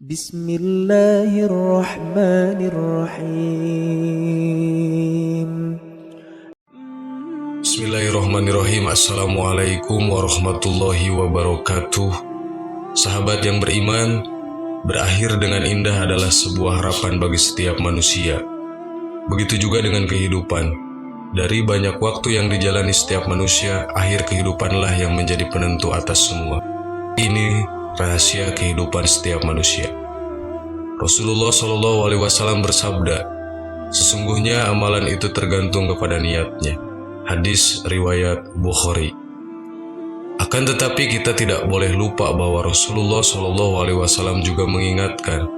Bismillahirrahmanirrahim. Bismillahirrahmanirrahim. Assalamualaikum warahmatullahi wabarakatuh. Sahabat yang beriman, berakhir dengan indah adalah sebuah harapan bagi setiap manusia. Begitu juga dengan kehidupan. Dari banyak waktu yang dijalani setiap manusia, akhir kehidupanlah yang menjadi penentu atas semua. Ini rahasia kehidupan setiap manusia. Rasulullah SAW bersabda, sesungguhnya amalan itu tergantung kepada niatnya. Hadis riwayat Bukhari. Akan tetapi kita tidak boleh lupa bahwa Rasulullah SAW juga mengingatkan,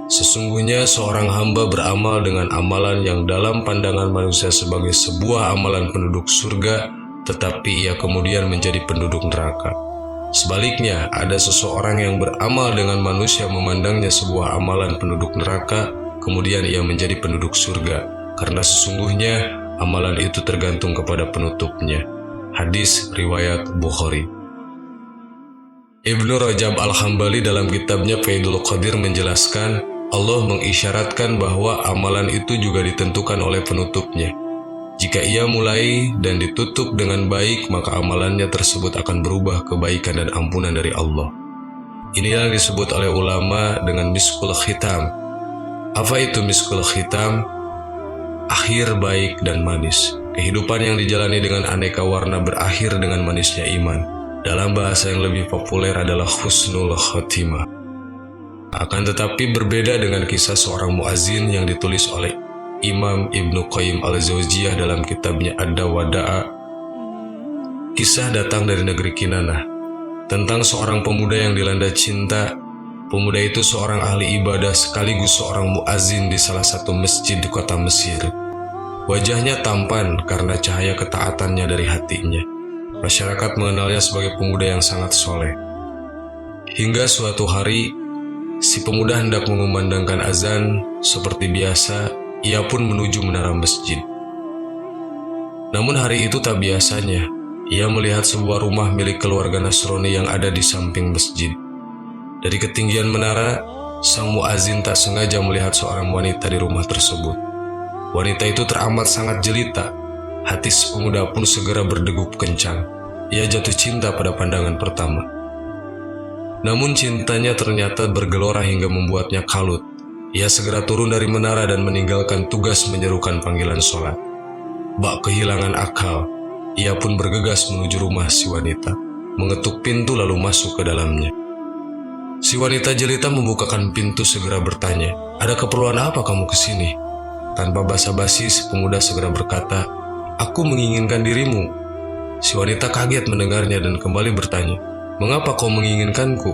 sesungguhnya seorang hamba beramal dengan amalan yang dalam pandangan manusia sebagai sebuah amalan penduduk surga, tetapi ia kemudian menjadi penduduk neraka. Sebaliknya, ada seseorang yang beramal dengan manusia memandangnya sebuah amalan penduduk neraka, kemudian ia menjadi penduduk surga, karena sesungguhnya amalan itu tergantung kepada penutupnya. Hadis riwayat Bukhari. Ibnu Rajab Al-Hambali dalam kitabnya Faidul Qadir menjelaskan, Allah mengisyaratkan bahwa amalan itu juga ditentukan oleh penutupnya. Jika ia mulai dan ditutup dengan baik, maka amalannya tersebut akan berubah kebaikan dan ampunan dari Allah. Inilah yang disebut oleh ulama dengan miskul khitam. Apa itu miskul khitam? Akhir baik dan manis. Kehidupan yang dijalani dengan aneka warna berakhir dengan manisnya iman. Dalam bahasa yang lebih populer adalah husnul khotimah. Akan tetapi berbeda dengan kisah seorang muazin yang ditulis oleh Imam Ibnu Qayyim Al-Jauziyah dalam kitabnya Ad-Dawadaa. Kisah datang dari negeri Kinanah tentang seorang pemuda yang dilanda cinta. Pemuda itu seorang ahli ibadah sekaligus seorang muazin di salah satu masjid di kota Mesir. Wajahnya tampan karena cahaya ketaatannya dari hatinya. Masyarakat mengenalnya sebagai pemuda yang sangat soleh. Hingga suatu hari, si pemuda hendak mengumandangkan azan seperti biasa. Ia pun menuju menara masjid. Namun hari itu tak biasanya. Ia melihat sebuah rumah milik keluarga Nasrani yang ada di samping masjid. Dari ketinggian menara, sang muazin tak sengaja melihat seorang wanita di rumah tersebut. Wanita itu teramat sangat jelita. Hati si pemuda pun segera berdegup kencang. Ia jatuh cinta pada pandangan pertama. Namun cintanya ternyata bergelora hingga membuatnya kalut. Ia segera turun dari menara dan meninggalkan tugas menyerukan panggilan sholat. Bak kehilangan akal, ia pun bergegas menuju rumah si wanita, mengetuk pintu lalu masuk ke dalamnya. Si wanita jelita membukakan pintu segera bertanya, "Ada keperluan apa kamu kesini?" Tanpa basa-basi si pemuda segera berkata, "Aku menginginkan dirimu." Si wanita kaget mendengarnya dan kembali bertanya, "Mengapa kau menginginkanku?"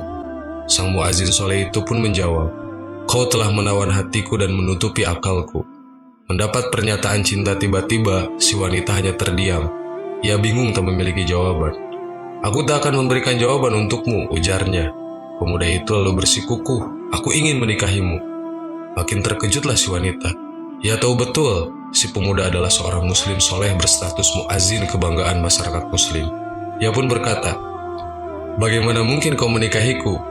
Sang muazin soleh itu pun menjawab, "Kau telah menawan hatiku dan menutupi akalku." Mendapat pernyataan cinta tiba-tiba, si wanita hanya terdiam. Ia bingung tak memiliki jawaban. "Aku tak akan memberikan jawaban untukmu," ujarnya. Pemuda itu lalu bersikukuh, "Aku ingin menikahimu." Makin terkejutlah si wanita. Ia tahu betul, si pemuda adalah seorang muslim soleh berstatus muazin kebanggaan masyarakat muslim. Ia pun berkata, "Bagaimana mungkin kau menikahiku?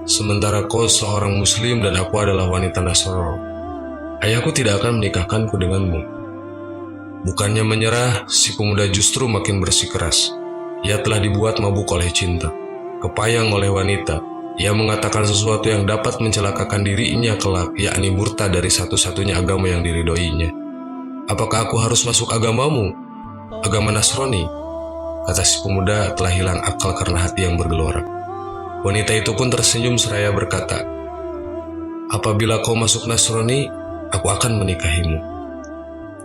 Sementara kau seorang muslim dan aku adalah wanita Nasrani. Ayahku tidak akan menikahkanku denganmu." Bukannya menyerah, si pemuda justru makin bersikeras. Ia telah dibuat mabuk oleh cinta, kepayang oleh wanita. Ia mengatakan sesuatu yang dapat mencelakakan dirinya kelak, yakni murtad dari satu-satunya agama yang diridhoinya. "Apakah aku harus masuk agamamu? Agama Nasrani?" kata si pemuda telah hilang akal karena hati yang bergelora. Wanita itu pun tersenyum seraya berkata, "Apabila kau masuk Nasrani, aku akan menikahimu."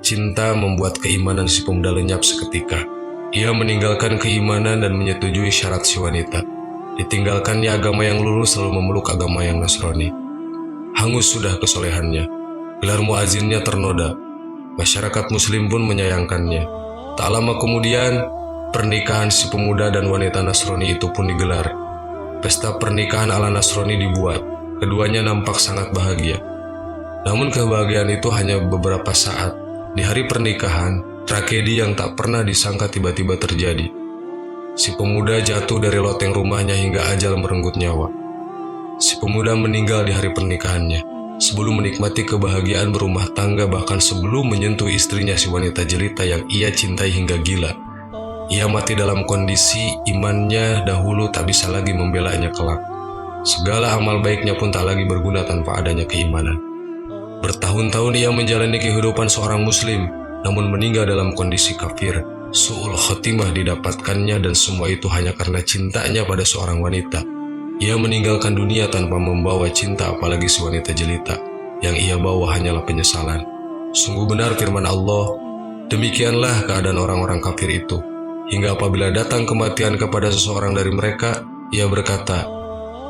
Cinta membuat keimanan si pemuda lenyap seketika. Ia meninggalkan keimanan dan menyetujui syarat si wanita. Ditinggalkannya agama yang lurus lalu memeluk agama yang Nasrani. Hangus sudah kesolehannya. Gelar muazinnya ternoda. Masyarakat muslim pun menyayangkannya. Tak lama kemudian, pernikahan si pemuda dan wanita Nasrani itu pun digelar. Pesta pernikahan ala Nasrani dibuat. Keduanya nampak sangat bahagia. Namun kebahagiaan itu hanya beberapa saat. Di hari pernikahan, tragedi yang tak pernah disangka tiba-tiba terjadi. Si pemuda jatuh dari loteng rumahnya hingga ajal merenggut nyawa. Si pemuda meninggal di hari pernikahannya, sebelum menikmati kebahagiaan berumah tangga, bahkan sebelum menyentuh istrinya si wanita jelita yang ia cintai hingga gila. Ia mati dalam kondisi imannya dahulu tak bisa lagi membelanya kelak. Segala amal baiknya pun tak lagi berguna tanpa adanya keimanan. Bertahun-tahun ia menjalani kehidupan seorang muslim, namun meninggal dalam kondisi kafir. Su'ul khotimah didapatkannya, dan semua itu hanya karena cintanya pada seorang wanita. Ia meninggalkan dunia tanpa membawa cinta, apalagi si wanita jelita. Yang ia bawa hanyalah penyesalan. Sungguh benar firman Allah, demikianlah keadaan orang-orang kafir itu. Hingga apabila datang kematian kepada seseorang dari mereka, ia berkata,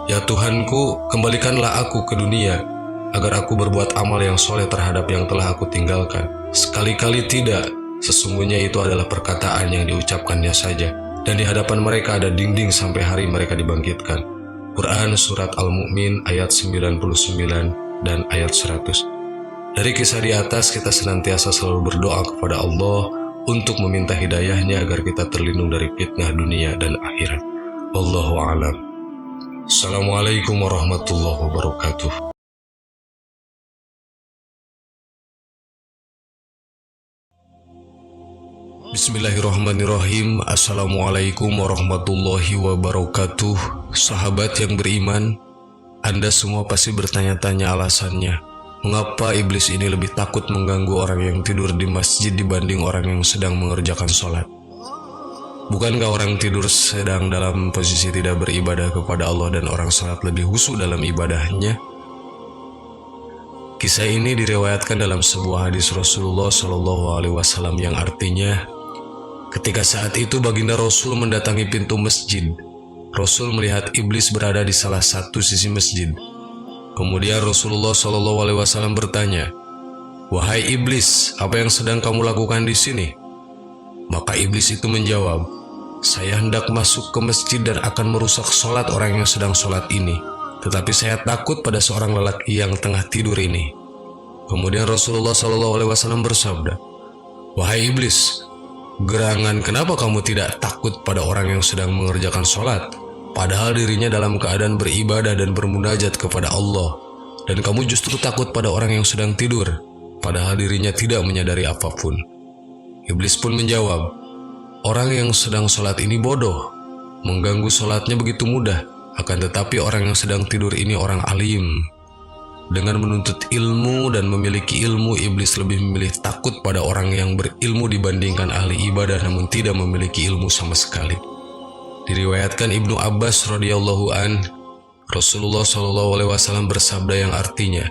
"Ya Tuhanku, kembalikanlah aku ke dunia, agar aku berbuat amal yang soleh terhadap yang telah aku tinggalkan." Sekali-kali tidak, sesungguhnya itu adalah perkataan yang diucapkannya saja, dan di hadapan mereka ada dinding sampai hari mereka dibangkitkan. Quran Surat Al-Mu'min ayat 99 dan ayat 100. Dari kisah di atas, kita senantiasa selalu berdoa kepada Allah untuk meminta hidayahnya agar kita terlindung dari fitnah dunia dan akhirat. Wallahu a'lam. Assalamualaikum warahmatullahi wabarakatuh. Bismillahirrahmanirrahim. Assalamualaikum warahmatullahi wabarakatuh. Sahabat yang beriman, Anda semua pasti bertanya-tanya alasannya, mengapa iblis ini lebih takut mengganggu orang yang tidur di masjid dibanding orang yang sedang mengerjakan sholat? Bukankah orang tidur sedang dalam posisi tidak beribadah kepada Allah dan orang sholat lebih khusyuk dalam ibadahnya? Kisah ini diriwayatkan dalam sebuah hadis Rasulullah SAW yang artinya, ketika saat itu baginda Rasul mendatangi pintu masjid, Rasul melihat iblis berada di salah satu sisi masjid. Kemudian Rasulullah SAW bertanya, "Wahai iblis, apa yang sedang kamu lakukan di sini?" Maka iblis itu menjawab, "Saya hendak masuk ke masjid dan akan merusak sholat orang yang sedang sholat ini, tetapi saya takut pada seorang lelaki yang tengah tidur ini." Kemudian Rasulullah SAW bersabda, "Wahai iblis, gerangan kenapa kamu tidak takut pada orang yang sedang mengerjakan sholat, padahal dirinya dalam keadaan beribadah dan bermunajat kepada Allah, dan kamu justru takut pada orang yang sedang tidur, padahal dirinya tidak menyadari apapun?" Iblis pun menjawab, "Orang yang sedang sholat ini bodoh, mengganggu sholatnya begitu mudah, akan tetapi orang yang sedang tidur ini orang alim." Dengan menuntut ilmu dan memiliki ilmu, iblis lebih memilih takut pada orang yang berilmu dibandingkan ahli ibadah namun tidak memiliki ilmu sama sekali. Diriwayatkan Ibnu Abbas radhiyallahu an, Rasulullah SAW bersabda yang artinya,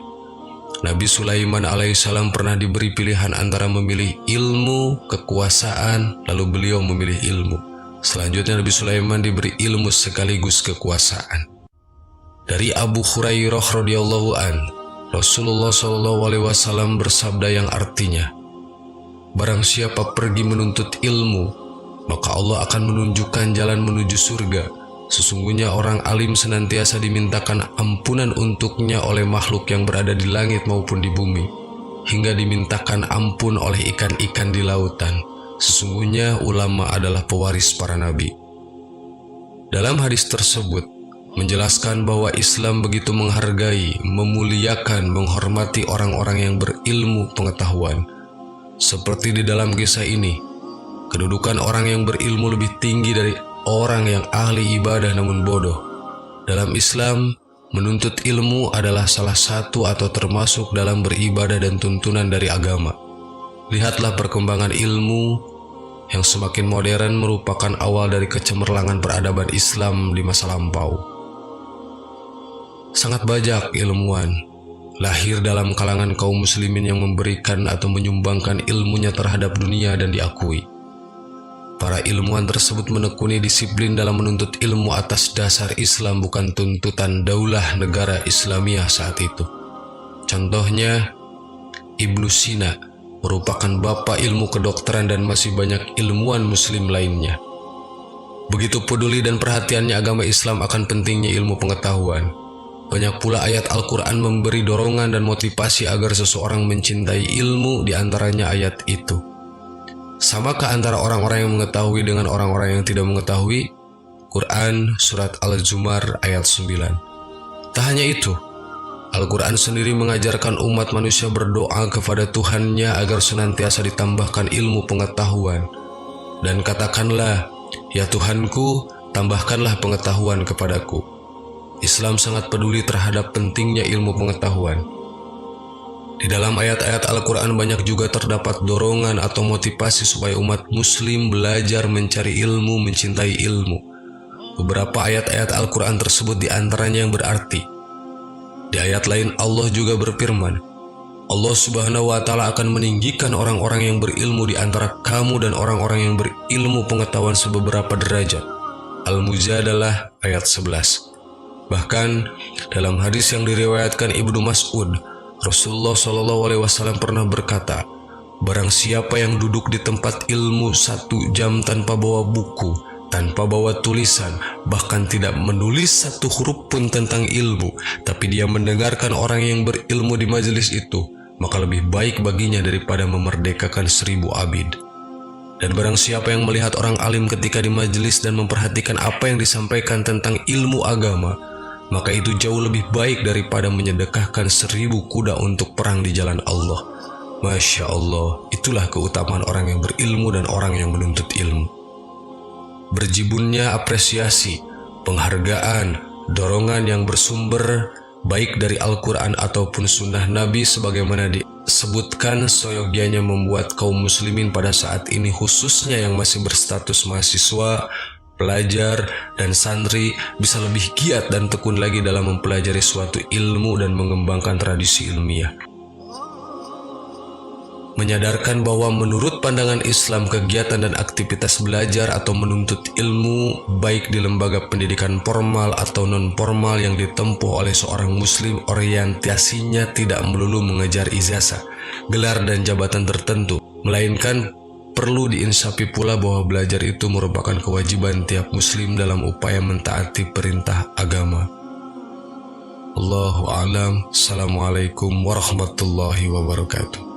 Nabi Sulaiman alaihissalam pernah diberi pilihan antara memilih ilmu, kekuasaan, lalu beliau memilih ilmu. Selanjutnya Nabi Sulaiman diberi ilmu sekaligus kekuasaan. Dari Abu Hurairah radhiyallahu an, Rasulullah SAW bersabda yang artinya, "Barang siapa pergi menuntut ilmu, maka Allah akan menunjukkan jalan menuju surga. Sesungguhnya orang alim senantiasa dimintakan ampunan untuknya oleh makhluk yang berada di langit maupun di bumi, hingga dimintakan ampun oleh ikan-ikan di lautan. Sesungguhnya ulama adalah pewaris para nabi." Dalam hadis tersebut menjelaskan bahwa Islam begitu menghargai, memuliakan, menghormati orang-orang yang berilmu pengetahuan. Seperti di dalam kisah ini, kedudukan orang yang berilmu lebih tinggi dari orang yang ahli ibadah namun bodoh. Dalam Islam, menuntut ilmu adalah salah satu atau termasuk dalam beribadah dan tuntunan dari agama. Lihatlah perkembangan ilmu yang semakin modern merupakan awal dari kecemerlangan peradaban Islam di masa lampau. Sangat banyak ilmuwan lahir dalam kalangan kaum muslimin yang memberikan atau menyumbangkan ilmunya terhadap dunia dan diakui. Para ilmuwan tersebut menekuni disiplin dalam menuntut ilmu atas dasar Islam, bukan tuntutan daulah negara Islamiyah saat itu. Contohnya, Ibnu Sina merupakan bapak ilmu kedokteran dan masih banyak ilmuwan muslim lainnya. Begitu peduli dan perhatiannya agama Islam akan pentingnya ilmu pengetahuan. Banyak pula ayat Al-Quran memberi dorongan dan motivasi agar seseorang mencintai ilmu, diantaranya ayat itu. Samakah antara orang-orang yang mengetahui dengan orang-orang yang tidak mengetahui? Quran Surat Al-Zumar ayat 9. Tak hanya itu, Al-Quran sendiri mengajarkan umat manusia berdoa kepada Tuhannya agar senantiasa ditambahkan ilmu pengetahuan. Dan katakanlah, "Ya Tuhanku, tambahkanlah pengetahuan kepadaku." Islam sangat peduli terhadap pentingnya ilmu pengetahuan. Di dalam ayat-ayat Al-Quran banyak juga terdapat dorongan atau motivasi supaya umat muslim belajar mencari ilmu, mencintai ilmu. Beberapa ayat-ayat Al-Quran tersebut diantaranya yang berarti. Di ayat lain Allah juga berfirman, Allah Subhanahu wa Ta'ala akan meninggikan orang-orang yang berilmu di antara kamu dan orang-orang yang berilmu pengetahuan sebeberapa derajat. Al-Mujadalah ayat 11. Bahkan dalam hadis yang diriwayatkan Ibnu Mas'ud, Rasulullah SAW pernah berkata, "Barang siapa yang duduk di tempat ilmu 1 jam tanpa bawa buku, tanpa bawa tulisan, bahkan tidak menulis satu huruf pun tentang ilmu, tapi dia mendengarkan orang yang berilmu di majelis itu, maka lebih baik baginya daripada memerdekakan 1000 abid. Dan barang siapa yang melihat orang alim ketika di majelis dan memperhatikan apa yang disampaikan tentang ilmu agama, maka itu jauh lebih baik daripada menyedekahkan 1000 kuda untuk perang di jalan Allah." Masya Allah, itulah keutamaan orang yang berilmu dan orang yang menuntut ilmu. Berjibunnya apresiasi, penghargaan, dorongan yang bersumber baik dari Al-Quran ataupun sunnah Nabi sebagaimana disebutkan seyogianya membuat kaum muslimin pada saat ini, khususnya yang masih berstatus mahasiswa, pelajar, dan santri, bisa lebih giat dan tekun lagi dalam mempelajari suatu ilmu dan mengembangkan tradisi ilmiah. Menyadarkan bahwa menurut pandangan Islam, kegiatan dan aktivitas belajar atau menuntut ilmu baik di lembaga pendidikan formal atau non-formal yang ditempuh oleh seorang muslim, orientasinya tidak melulu mengejar ijazah, gelar dan jabatan tertentu, melainkan perlu diinsafi pula bahwa belajar itu merupakan kewajiban tiap muslim dalam upaya mentaati perintah agama. Allahu a'lam. Assalamualaikum warahmatullahi wabarakatuh.